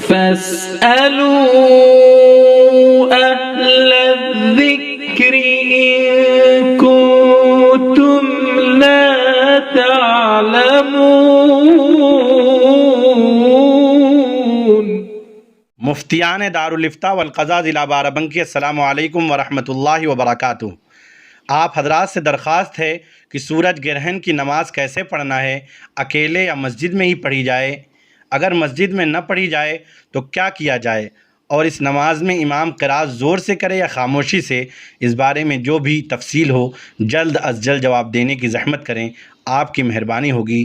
فاسألوا أهل الذكر إن كنتم لا تعلمون۔ مفتیان دارالفتاء والقضاء ضلع بارہبنکی، السلام علیکم ورحمۃ اللہ وبرکاتہ۔ آپ حضرات سے درخواست ہے کہ سورج گرہن کی نماز کیسے پڑھنا ہے، اکیلے یا مسجد میں ہی پڑھی جائے؟ اگر مسجد میں نہ پڑھی جائے تو کیا کیا جائے، اور اس نماز میں امام قرات زور سے کرے یا خاموشی سے؟ اس بارے میں جو بھی تفصیل ہو جلد از جلد جواب دینے کی زحمت کریں، آپ کی مہربانی ہوگی۔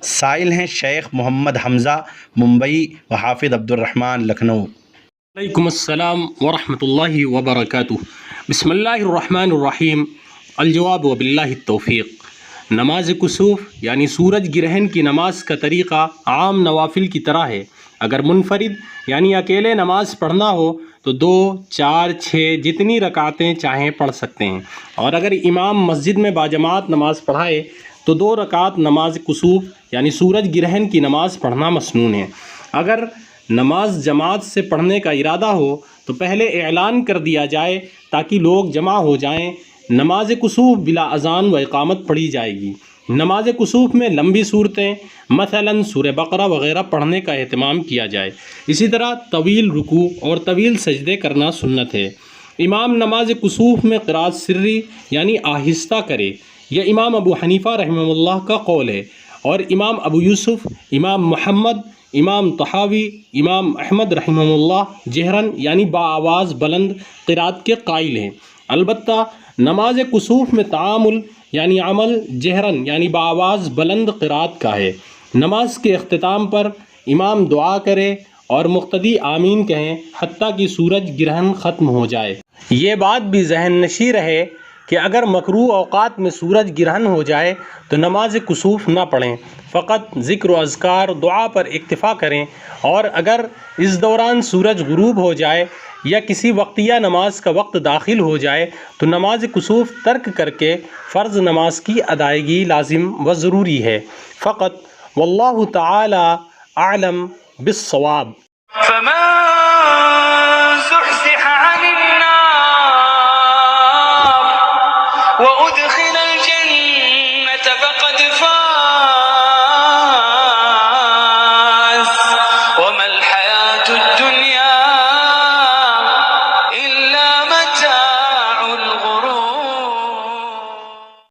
سائل ہیں شیخ محمد حمزہ ممبئی و حافظ عبدالرحمن لکھنؤ۔ وعلیکم السلام ورحمۃ اللہ وبرکاتہ۔ بسم اللہ الرحمن الرحیم۔ الجواب وباللہ التوفیق۔ نماز کسوف یعنی سورج گرہن کی نماز کا طریقہ عام نوافل کی طرح ہے۔ اگر منفرد یعنی اکیلے نماز پڑھنا ہو تو 2، 4، 6 جتنی رکعتیں چاہیں پڑھ سکتے ہیں، اور اگر امام مسجد میں باجماعت نماز پڑھائے تو 2 رکعت نماز کسوف یعنی سورج گرہن کی نماز پڑھنا مسنون ہے۔ اگر نماز جماعت سے پڑھنے کا ارادہ ہو تو پہلے اعلان کر دیا جائے تاکہ لوگ جمع ہو جائیں۔ نماز کسوف بلا اذان و اقامت پڑھی جائے گی۔ نماز کسوف میں لمبی صورتیں مثلاً سورہ بقرہ وغیرہ پڑھنے کا اہتمام کیا جائے۔ اسی طرح طویل رکوع اور طویل سجدے کرنا سنت ہے۔ امام نماز کسوف میں قرات سری یعنی آہستہ کرے، یہ امام ابو حنیفہ رحمہ اللہ کا قول ہے، اور امام ابو یوسف، امام محمد، امام طحاوی، امام احمد رحمہ اللہ جہراً یعنی بآواز بلند قرات کے قائل ہیں۔ البتہ نماز کسوف میں تعامل یعنی عمل جہراً یعنی بآواز بلند قرات کا ہے۔ نماز کے اختتام پر امام دعا کرے اور مقتدی آمین کہیں حتیٰ کہ سورج گرہن ختم ہو جائے۔ یہ بات بھی ذہن نشیں رہے کہ اگر مکروہ اوقات میں سورج گرہن ہو جائے تو نماز کسوف نہ پڑھیں، فقط ذکر و اذکار دعا پر اکتفا کریں، اور اگر اس دوران سورج غروب ہو جائے یا کسی وقتیہ نماز کا وقت داخل ہو جائے تو نماز کسوف ترک کر کے فرض نماز کی ادائیگی لازم و ضروری ہے فقط۔ واللہ تعالی اعلم بالصواب۔ فمن زحزح عن النار وأدخل الجنة فقد فاز۔